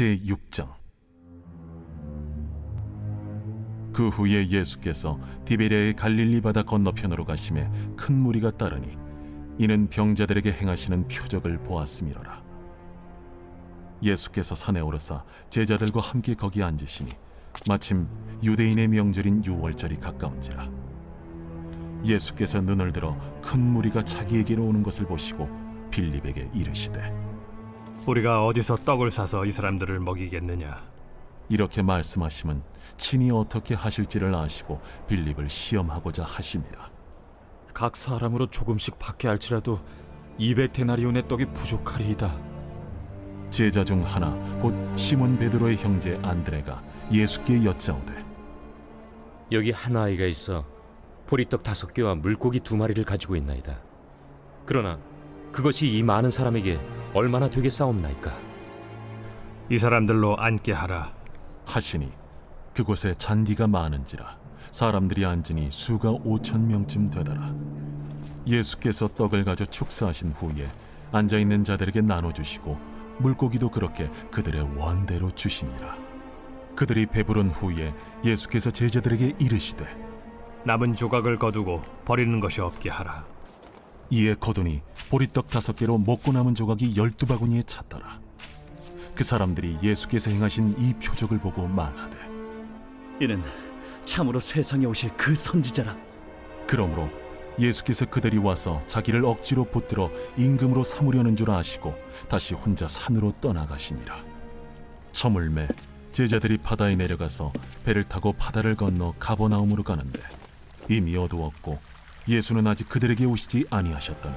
제6장. 그 후에 예수께서 디베랴의 갈릴리 바다 건너편으로 가심에 큰 무리가 따르니 이는 병자들에게 행하시는 표적을 보았음이로라. 예수께서 산에 오르사 제자들과 함께 거기 앉으시니 마침 유대인의 명절인 유월절이 가까운지라. 예수께서 눈을 들어 큰 무리가 자기에게로 오는 것을 보시고 빌립에게 이르시되 우리가 어디서 떡을 사서 이 사람들을 먹이겠느냐? 이렇게 말씀하심은 친히 어떻게 하실지를 아시고 빌립을 시험하고자 하심이라. 각 사람으로 조금씩 받게 할지라도 200데나리온의 떡이 부족하리이다. 제자 중 하나 곧 시몬 베드로의 형제 안드레가 예수께 여짜오되 여기 한 아이가 있어 보리떡 5개와 물고기 2마리를 가지고 있나이다. 그러나 그것이 이 많은 사람에게 얼마나 되겠사옵나이까? 이 사람들로 앉게 하라. 하시니 그곳에 잔디가 많은지라 사람들이 앉으니 수가 5,000명쯤 되더라. 예수께서 떡을 가져 축사하신 후에 앉아있는 자들에게 나눠주시고 물고기도 그렇게 그들의 원대로 주시니라. 그들이 배부른 후에 예수께서 제자들에게 이르시되 남은 조각을 거두고 버리는 것이 없게 하라. 이에 거두니 보리떡 5개로 먹고 남은 조각이 12바구니에 찼더라. 그 사람들이 예수께서 행하신 이 표적을 보고 말하되 이는 참으로 세상에 오실 그 선지자라. 그러므로 예수께서 그들이 와서 자기를 억지로 붙들어 임금으로 삼으려는 줄 아시고 다시 혼자 산으로 떠나가시니라. 저물매 제자들이 바다에 내려가서 배를 타고 바다를 건너 가버나움으로 가는데 이미 어두웠고 예수는 아직 그들에게 오시지 아니하셨더니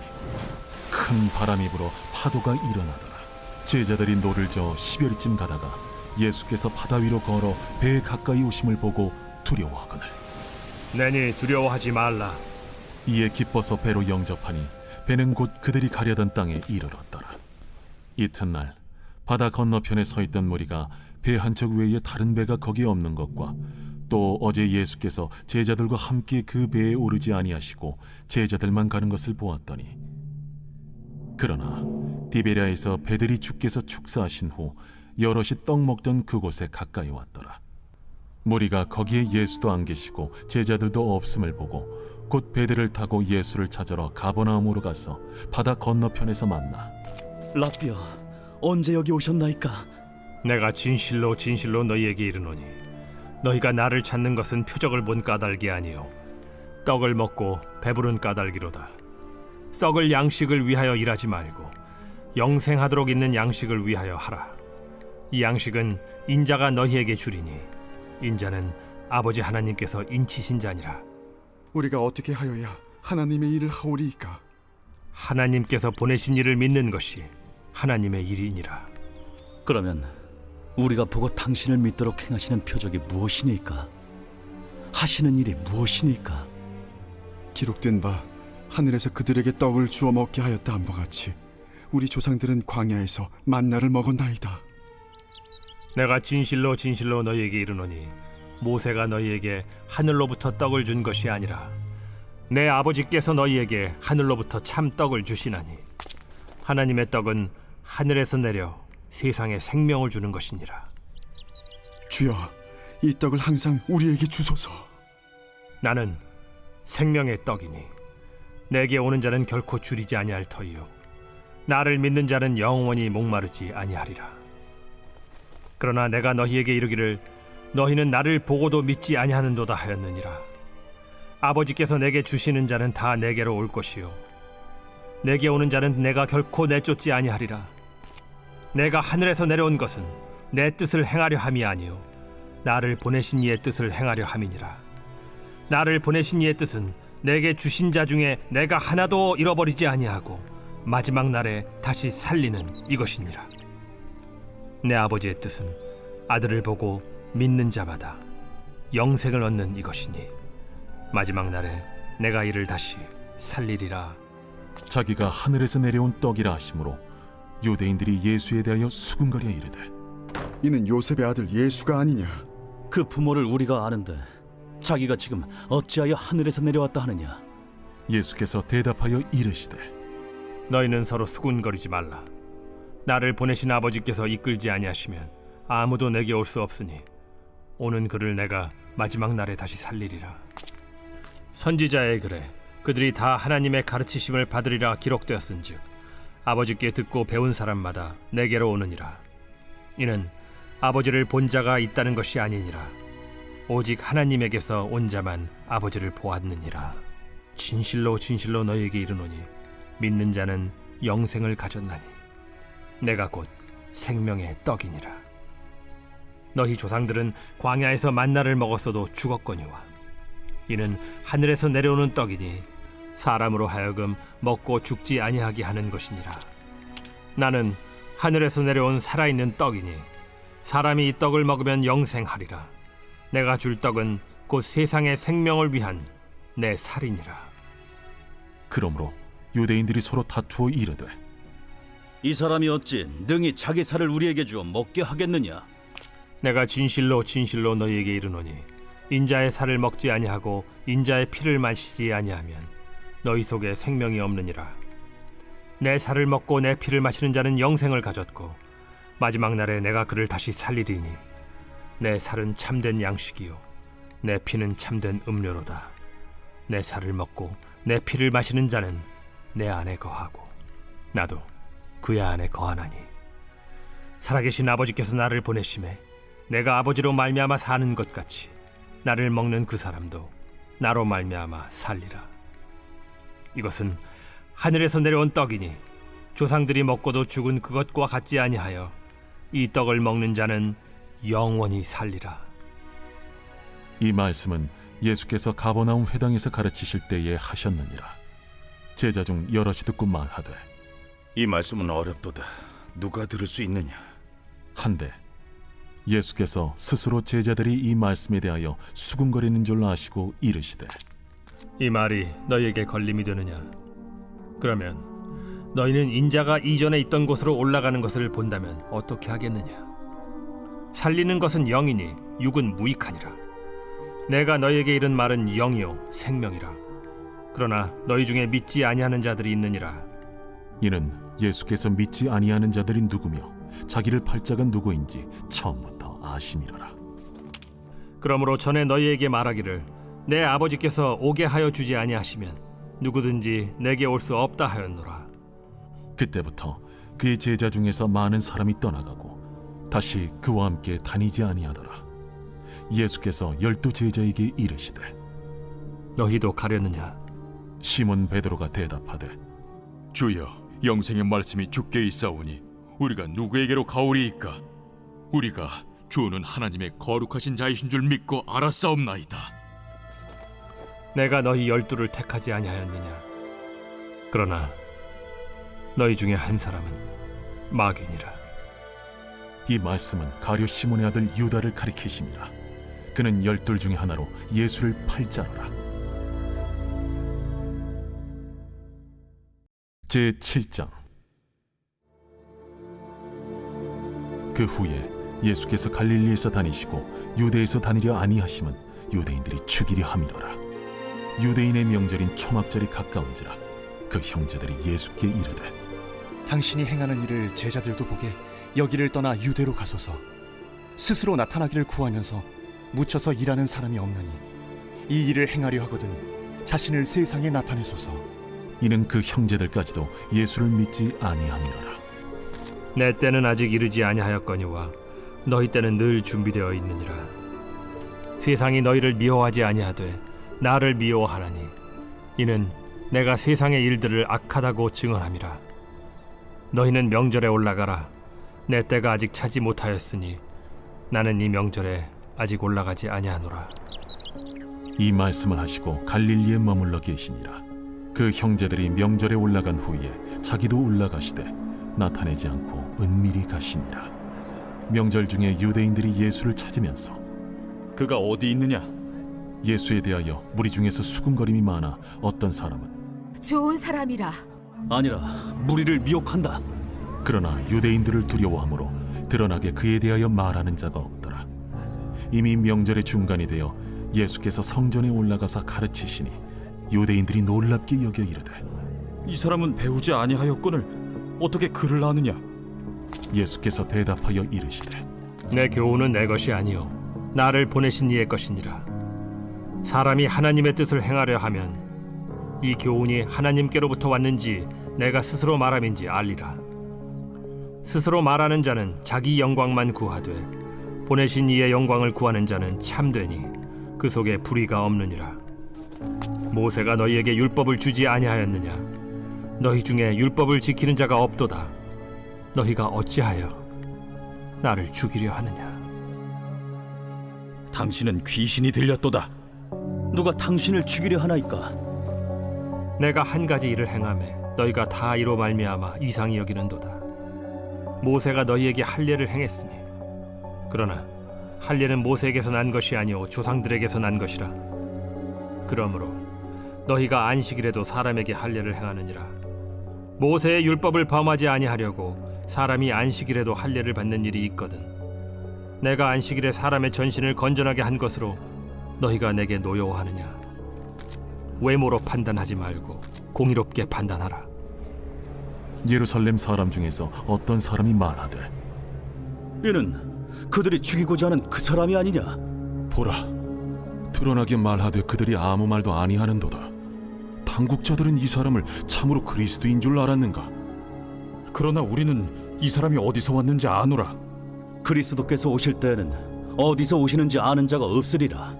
큰 바람이 불어 파도가 일어나더라. 제자들이 노를 저어 10여리쯤 가다가 예수께서 바다 위로 걸어 배에 가까이 오심을 보고 두려워하거늘 내니 두려워하지 말라. 이에 기뻐서 배로 영접하니 배는 곧 그들이 가려던 땅에 이르렀더라. 이튿날 바다 건너편에 서 있던 무리가 배 한 척 외에 다른 배가 거기에 없는 것과 또 어제 예수께서 제자들과 함께 그 배에 오르지 아니하시고 제자들만 가는 것을 보았더니 그러나 디베랴에서 배들이 주께서 축사하신 후 여럿이 떡 먹던 그곳에 가까이 왔더라. 무리가 거기에 예수도 안 계시고 제자들도 없음을 보고 곧 배들을 타고 예수를 찾으러 가버나움으로 가서 바다 건너편에서 만나 라비어, 언제 여기 오셨나이까? 내가 진실로 진실로 너희에게 이르노니 너희가 나를 찾는 것은 표적을 본 까닭이 아니요 떡을 먹고 배부른 까닭이로다. 썩을 양식을 위하여 일하지 말고 영생하도록 있는 양식을 위하여 하라. 이 양식은 인자가 너희에게 주리니 인자는 아버지 하나님께서 인치신 자니라. 우리가 어떻게 하여야 하나님의 일을 하오리이까? 하나님께서 보내신 이를 믿는 것이 하나님의 일이니라. 그러면 우리가 보고 당신을 믿도록 행하시는 표적이 무엇이니까? 하시는 일이 무엇이니까? 기록된 바 하늘에서 그들에게 떡을 주어 먹게 하였다 함과 같이 우리 조상들은 광야에서 만나를 먹었나이다. 내가 진실로 진실로 너희에게 이르노니 모세가 너희에게 하늘로부터 떡을 준 것이 아니라 내 아버지께서 너희에게 하늘로부터 참 떡을 주시나니 하나님의 떡은 하늘에서 내려 세상에 생명을 주는 것이니라. 주여, 이 떡을 항상 우리에게 주소서. 나는 생명의 떡이니 내게 오는 자는 결코 줄이지 아니할 터이요 나를 믿는 자는 영원히 목마르지 아니하리라. 그러나 내가 너희에게 이르기를 너희는 나를 보고도 믿지 아니하는도다 하였느니라. 아버지께서 내게 주시는 자는 다 내게로 올 것이요 내게 오는 자는 내가 결코 내쫓지 아니하리라. 내가 하늘에서 내려온 것은 내 뜻을 행하려 함이 아니요 나를 보내신 이의 뜻을 행하려 함이니라. 나를 보내신 이의 뜻은 내게 주신 자 중에 내가 하나도 잃어버리지 아니하고 마지막 날에 다시 살리는 이것이니라. 내 아버지의 뜻은 아들을 보고 믿는 자마다 영생을 얻는 이것이니 마지막 날에 내가 이를 다시 살리리라. 자기가 하늘에서 내려온 떡이라 하심으로 유대인들이 예수에 대하여 수군거려 이르되 이는 요셉의 아들 예수가 아니냐? 그 부모를 우리가 아는데 자기가 지금 어찌하여 하늘에서 내려왔다 하느냐? 예수께서 대답하여 이르시되 너희는 서로 수군거리지 말라. 나를 보내신 아버지께서 이끌지 아니하시면 아무도 내게 올 수 없으니 오는 그를 내가 마지막 날에 다시 살리리라. 선지자의 글에 그들이 다 하나님의 가르치심을 받으리라 기록되었은즉 아버지께 듣고 배운 사람마다 내게로 오느니라. 이는 아버지를 본 자가 있다는 것이 아니니라. 오직 하나님에게서 온 자만 아버지를 보았느니라. 진실로 진실로 너희에게 이르노니 믿는 자는 영생을 가졌나니 내가 곧 생명의 떡이니라. 너희 조상들은 광야에서 만나를 먹었어도 죽었거니와 이는 하늘에서 내려오는 떡이니 사람으로 하여금 먹고 죽지 아니하게 하는 것이니라. 나는 하늘에서 내려온 살아있는 떡이니 사람이 이 떡을 먹으면 영생하리라. 내가 줄 떡은 곧 세상의 생명을 위한 내 살이니라. 그러므로 유대인들이 서로 다투어 이르되 이 사람이 어찌 능히 자기 살을 우리에게 주어 먹게 하겠느냐? 내가 진실로 진실로 너희에게 이르노니 인자의 살을 먹지 아니하고 인자의 피를 마시지 아니하면 너희 속에 생명이 없느니라. 내 살을 먹고 내 피를 마시는 자는 영생을 가졌고 마지막 날에 내가 그를 다시 살리리니 내 살은 참된 양식이요 내 피는 참된 음료로다. 내 살을 먹고 내 피를 마시는 자는 내 안에 거하고 나도 그의 안에 거하나니 살아계신 아버지께서 나를 보내심에 내가 아버지로 말미암아 사는 것 같이 나를 먹는 그 사람도 나로 말미암아 살리라. 이것은 하늘에서 내려온 떡이니 조상들이 먹고도 죽은 그것과 같지 아니하여 이 떡을 먹는 자는 영원히 살리라. 이 말씀은 예수께서 가버나움 회당에서 가르치실 때에 하셨느니라. 제자 중 여럿이 듣고 말하되 이 말씀은 어렵도다. 누가 들을 수 있느냐? 한데 예수께서 스스로 제자들이 이 말씀에 대하여 수군거리는 줄 아시고 이르시되 이 말이 너희에게 걸림이 되느냐? 그러면 너희는 인자가 이전에 있던 곳으로 올라가는 것을 본다면 어떻게 하겠느냐? 살리는 것은 영이니 육은 무익하니라. 내가 너희에게 이른 말은 영이요 생명이라. 그러나 너희 중에 믿지 아니하는 자들이 있느니라. 이는 예수께서 믿지 아니하는 자들이 누구며 자기를 팔 자가 누구인지 처음부터 아심이로라. 그러므로 전에 너희에게 말하기를 내 아버지께서 오게 하여 주지 아니하시면 누구든지 내게 올 수 없다 하였노라. 그때부터 그의 제자 중에서 많은 사람이 떠나가고 다시 그와 함께 다니지 아니하더라. 예수께서 12 제자에게 이르시되 너희도 가려느냐? 시몬 베드로가 대답하되 주여, 영생의 말씀이 주께 있사오니 우리가 누구에게로 가오리이까? 우리가 주는 하나님의 거룩하신 자이신 줄 믿고 알았사옵나이다. 내가 너희 12를 택하지 아니하였느냐? 그러나 너희 중에 한 사람은 마귀니라. 이 말씀은 가룟 시몬의 아들 유다를 가리키심이라. 그는 12 중에 하나로 예수를 팔 자로라. 제7장. 그 후에 예수께서 갈릴리에서 다니시고 유대에서 다니려 아니하심은 유대인들이 죽이려 함이로라. 유대인의 명절인 초막절이 가까운지라. 그 형제들이 예수께 이르되 당신이 행하는 일을 제자들도 보게 여기를 떠나 유대로 가소서. 스스로 나타나기를 구하면서 묻혀서 일하는 사람이 없나니 이 일을 행하려 하거든 자신을 세상에 나타내소서. 이는 그 형제들까지도 예수를 믿지 아니함이로라. 내 때는 아직 이르지 아니하였거니와 너희 때는 늘 준비되어 있느니라. 세상이 너희를 미워하지 아니하되 나를 미워하나니 이는 내가 세상의 일들을 악하다고 증언함이라. 너희는 명절에 올라가라. 내 때가 아직 차지 못하였으니 나는 이 명절에 아직 올라가지 아니하노라. 이 말씀을 하시고 갈릴리에 머물러 계시니라. 그 형제들이 명절에 올라간 후에 자기도 올라가시되 나타내지 않고 은밀히 가시니라. 명절 중에 유대인들이 예수를 찾으면서 그가 어디 있느냐? 예수에 대하여 무리 중에서 수군거림이 많아 어떤 사람은 좋은 사람이라. 아니라 무리를 미혹한다. 그러나 유대인들을 두려워하므로 드러나게 그에 대하여 말하는 자가 없더라. 이미 명절의 중간이 되어 예수께서 성전에 올라가사 가르치시니 유대인들이 놀랍게 여겨 이르되 이 사람은 배우지 아니하였거늘 어떻게 글을 아느냐? 예수께서 대답하여 이르시되 내 교훈은 내 것이 아니요 나를 보내신 이의 것이니라. 사람이 하나님의 뜻을 행하려 하면 이 교훈이 하나님께로부터 왔는지 내가 스스로 말함인지 알리라. 스스로 말하는 자는 자기 영광만 구하되 보내신 이의 영광을 구하는 자는 참되니 그 속에 불의가 없느니라. 모세가 너희에게 율법을 주지 아니하였느냐? 너희 중에 율법을 지키는 자가 없도다. 너희가 어찌하여 나를 죽이려 하느냐? 당신은 귀신이 들렸도다. 누가 당신을 죽이려 하나이까? 내가 한 가지 일을 행하매 너희가 다 이로 말미암아 이상히 여기는도다. 모세가 너희에게 할례를 행했으니 그러나 할례는 모세에게서 난 것이 아니오 조상들에게서 난 것이라. 그러므로 너희가 안식일에도 사람에게 할례를 행하느니라. 모세의 율법을 범하지 아니하려고 사람이 안식일에도 할례를 받는 일이 있거든. 내가 안식일에 사람의 전신을 건전하게 한 것으로 너희가 내게 노여워하느냐? 외모로 판단하지 말고 공의롭게 판단하라. 예루살렘 사람 중에서 어떤 사람이 말하되 이는 그들이 죽이고자 하는 그 사람이 아니냐? 보라, 드러나게 말하되 그들이 아무 말도 아니하는도다. 당국자들은 이 사람을 참으로 그리스도인 줄 알았는가? 그러나 우리는 이 사람이 어디서 왔는지 아노라. 그리스도께서 오실 때에는 어디서 오시는지 아는 자가 없으리라.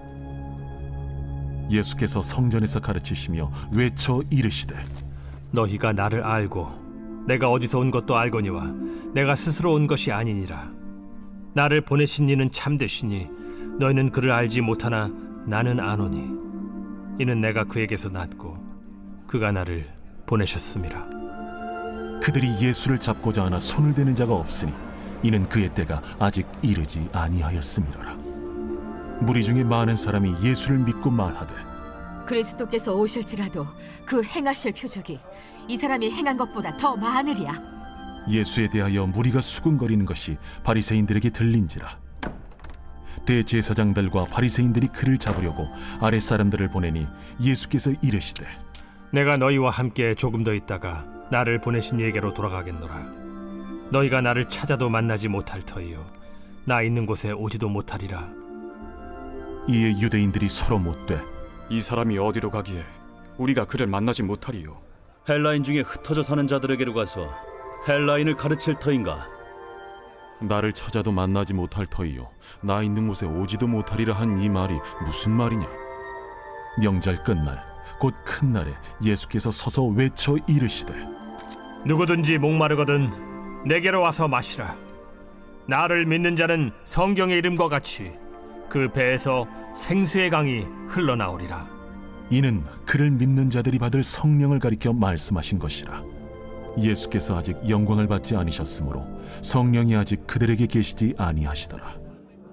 예수께서 성전에서 가르치시며 외쳐 이르시되 너희가 나를 알고 내가 어디서 온 것도 알거니와 내가 스스로 온 것이 아니니라. 나를 보내신 이는 참되시니 너희는 그를 알지 못하나 나는 아노니 이는 내가 그에게서 났고 그가 나를 보내셨음이라. 그들이 예수를 잡고자 하나 손을 대는 자가 없으니 이는 그의 때가 아직 이르지 아니하였음이로라. 무리 중에 많은 사람이 예수를 믿고 말하되 그리스도께서 오실지라도 그 행하실 표적이 이 사람이 행한 것보다 더 많으리야. 예수에 대하여 무리가 수군거리는 것이 바리새인들에게 들린지라. 대제사장들과 바리새인들이 그를 잡으려고 아랫사람들을 보내니 예수께서 이르시되 내가 너희와 함께 조금 더 있다가 나를 보내신 이에게로 돌아가겠노라. 너희가 나를 찾아도 만나지 못할 터이요 나 있는 곳에 오지도 못하리라. 이에 유대인들이 서로 못되 이 사람이 어디로 가기에 우리가 그를 만나지 못하리요? 헬라인 중에 흩어져 사는 자들에게로 가서 헬라인을 가르칠 터인가? 나를 찾아도 만나지 못할 터이요 나 있는 곳에 오지도 못하리라 한 이 말이 무슨 말이냐? 명절 끝날 곧 큰 날에 예수께서 서서 외쳐 이르시되 누구든지 목마르거든 내게로 와서 마시라. 나를 믿는 자는 성경의 이름과 같이 그 배에서 생수의 강이 흘러나오리라. 이는 그를 믿는 자들이 받을 성령을 가리켜 말씀하신 것이라. 예수께서 아직 영광을 받지 않으셨으므로 성령이 아직 그들에게 계시지 아니하시더라.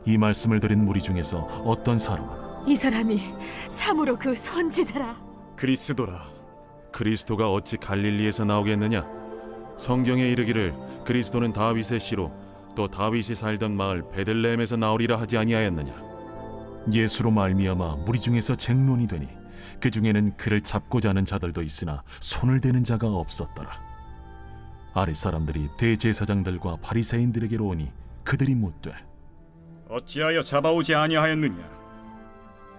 이 말씀을 들은 무리 중에서 어떤 사람은 이 사람이 참으로 그 선지자라. 그리스도라. 그리스도가 어찌 갈릴리에서 나오겠느냐? 성경에 이르기를 그리스도는 다윗의 씨로 또 다윗이 살던 마을 베들레헴에서 나오리라 하지 아니하였느냐? 예수로 말미암아 무리 중에서 쟁론이 되니 그 중에는 그를 잡고자 하는 자들도 있으나 손을 대는 자가 없었더라. 아랫 사람들이 대제사장들과 바리새인들에게로 오니 그들이 묻되 어찌하여 잡아오지 아니하였느냐?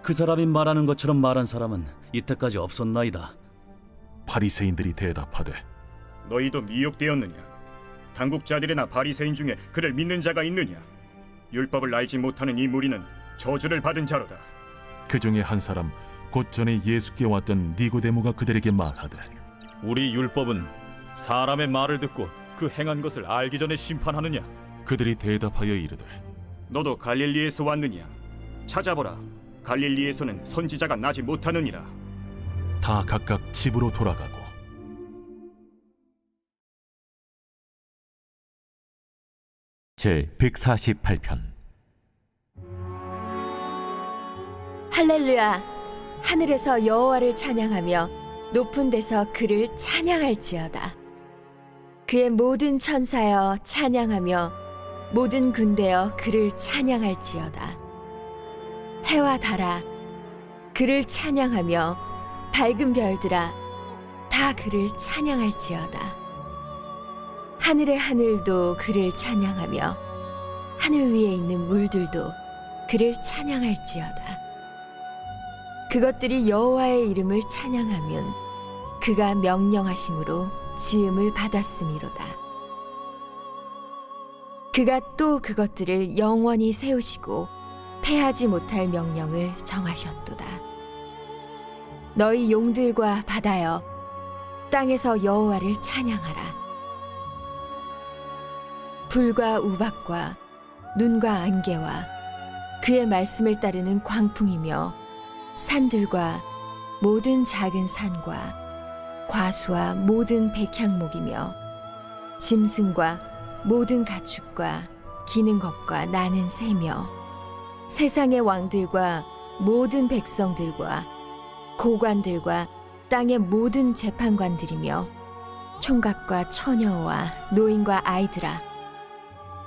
그 사람이 말하는 것처럼 말한 사람은 이때까지 없었나이다. 바리새인들이 대답하되 너희도 미혹되었느냐? 당국자들이나 바리새인 중에 그를 믿는 자가 있느냐? 율법을 알지 못하는 이 무리는 저주를 받은 자로다. 그 중에 한 사람 곧 전에 예수께 왔던 니고데모가 그들에게 말하되 우리 율법은 사람의 말을 듣고 그 행한 것을 알기 전에 심판하느냐? 그들이 대답하여 이르되 너도 갈릴리에서 왔느냐? 찾아보라. 갈릴리에서는 선지자가 나지 못하느니라. 다 각각 집으로 돌아가고 제 148편 할렐루야. 하늘에서 여호와를 찬양하며 높은 데서 그를 찬양할지어다. 그의 모든 천사여 찬양하며 모든 군대여 그를 찬양할지어다. 해와 달아 그를 찬양하며 밝은 별들아 다 그를 찬양할지어다. 하늘의 하늘도 그를 찬양하며 하늘 위에 있는 물들도 그를 찬양할지어다. 그것들이 여호와의 이름을 찬양하면 그가 명령하심으로 지음을 받았음이로다. 그가 또 그것들을 영원히 세우시고 패하지 못할 명령을 정하셨도다. 너희 용들과 바다여, 땅에서 여호와를 찬양하라. 불과 우박과 눈과 안개와 그의 말씀을 따르는 광풍이며 산들과 모든 작은 산과 과수와 모든 백향목이며 짐승과 모든 가축과 기는 것과 나는 새며 세상의 왕들과 모든 백성들과 고관들과 땅의 모든 재판관들이며 총각과 처녀와 노인과 아이들아,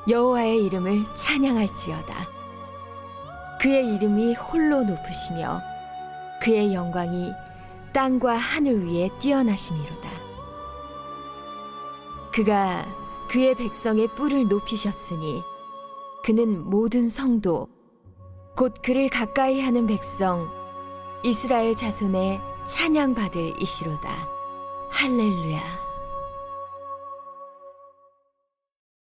여호와의 이름을 찬양할지어다. 그의 이름이 홀로 높으시며 그의 영광이 땅과 하늘 위에 뛰어나심이로다. 그가 그의 백성의 뿔을 높이셨으니 그는 모든 성도 곧 그를 가까이 하는 백성 이스라엘 자손의 찬양받을 이시로다. 할렐루야.